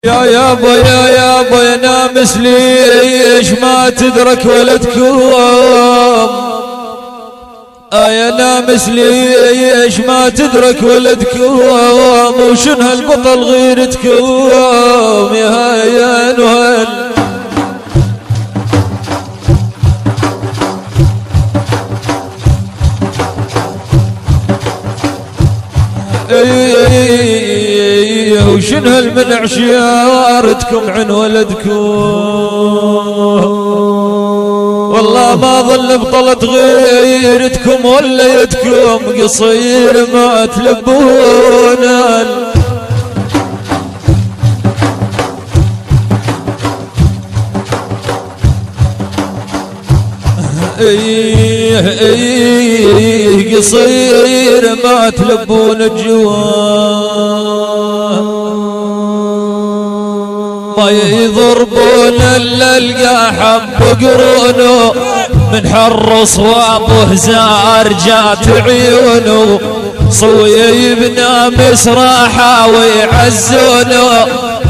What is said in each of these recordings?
يا ابو يا نامس ليش ما تدرك ولدكم؟ يا نامس ليش ما تدرك ولدكم؟ وشن هالبطل غيرتكم يا نهل؟ وشن هالمنع شيارتكم عن ولدكم؟ والله ما ظل بطلت غيرتكم ولا يدكم قصير ما تلبون قصير ما تلبون الجوان ما يضربون الا القاحب بقرونه من حر صوابه زار جات عيونه صوي بنامس راحه ويعزونه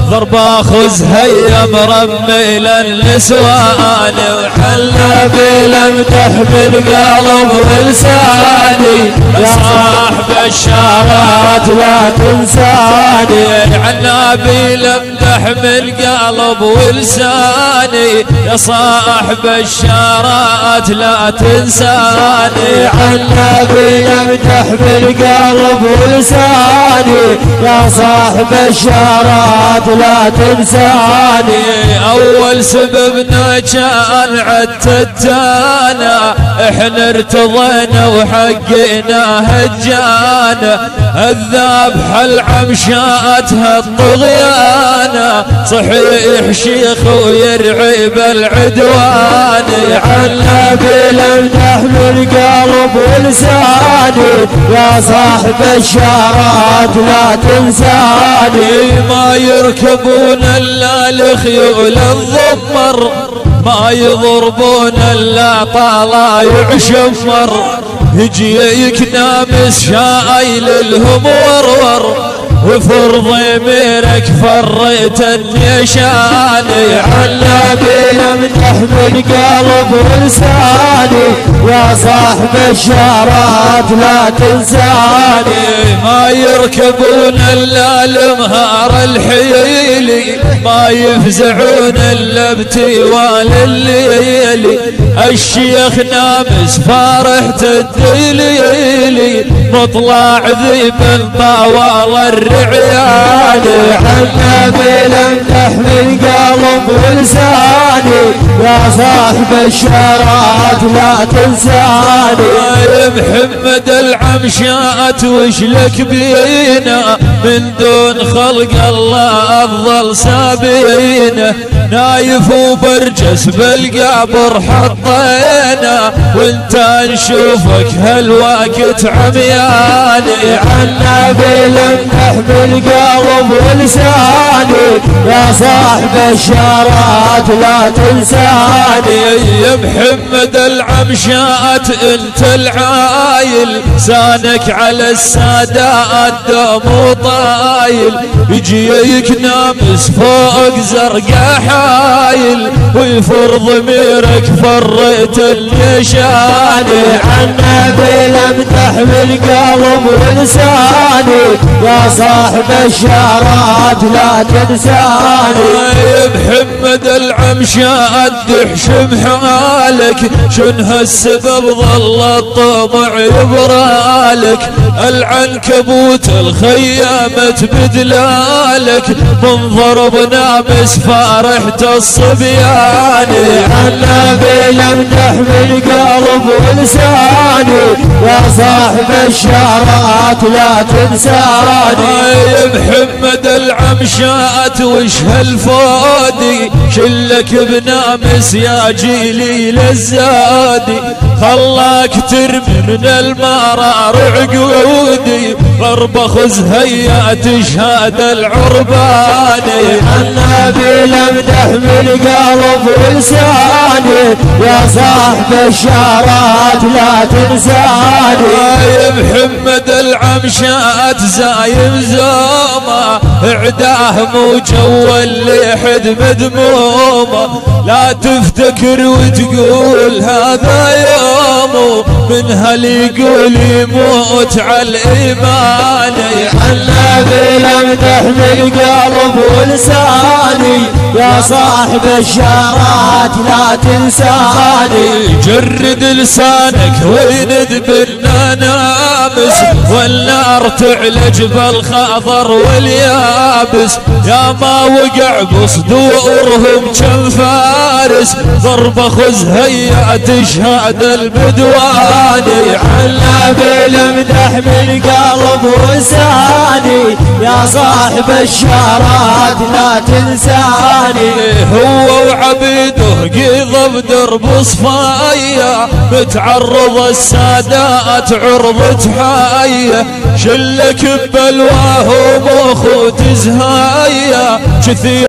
ضربة خز هيا مرمي للنسوان وحلا بلم تحمل قلب ولساني يا صاحب الشارات لا تنساني حلا بلم تحمل قلب ولساني يا صاحب الشارات لا تنساني حلا بلم تحمل قلب ولساني يا صاحب الشارات لا تنساني أول سببنا كان عتتانا احنا ارتضينا وحقنا هجانا الذابح العمشاتها الطغيانة صحيح شيخ ويرعي بالعدوان عنا بلم تحمل قلب ولساني يا صاحب الشارات لا تنساني ما يركبون الا الخيول الضمر ما يضربون الا طلايع شمر يجيك نامس شايل لهم ورور وفرض ضميرك فريت النشاني عنا بلم تحمل قلب ولساني يا صاحب الشارات لا تنساني ما يركبون الا المهار الحيلي ما يفزعون الا بتيوال الليلي الشيخ نامس فارحة الدليلي مطلع ذيب طوال الرعياني عنا بلم تحمل قلب ولساني يا صاحب الشارات لا تنساني يا محمد العمشات وش لك بينا من دون خلق الله افضل سابينا نايف وبرجس بالقبر حطينا وانت نشوفك هالوقت عمياني عنا بلم تحمل قلب ولساني يا صاحب الشارات لا تنساني يا محمد العمشات انت العايل سانك على السادات دوم طايل يجيك نامس فوق زرقا حايل ويفرض ضميرك فريت النشاني عنا بلم تحمل قلب ولساني يا صاحب الشارات لا تنساني يا محمد العمشات دحشم حالك شن هالسبب ظل الطمع يبرالك العنكبوت الخيامة بدلالك من ضرب نامس فارحة الصبياني عنا بلم تحمل قلب ولساني يا صاحب الشارات لا تنساني يا محمد العمشات وش هالفودي شلك بنامس يا جيلي للزادي خلاك ترمي من المرار عقودي ضربة خز هيا تشهد العرباني عنا نبي لمدح بالقلب ولساني يا صاحب الشارات لا تنساني. يا محمد العمشات زايم زومه اعداه مجول لحد مدمومه لا تفتكر وتقول هذا يوم من هل يقول يموت على الايمان. النبي لمدح بالقلب ولساني يا صاحب الشارات لا تنساني. جرد لسانك وندبرنا نامس والنار تعلج بالخضر واليابس يا ما وقع بصدورهم كم فارس ضربة خذ هيا تشهد البدواني. النبي لمدح بالقلب ولساني يا صاحب الشارات لا تنساني. هو وعبيده قيضة بدرب صفايا متعرض السادات عرض حاية شلك ببلواه ومخوت زهاية كثير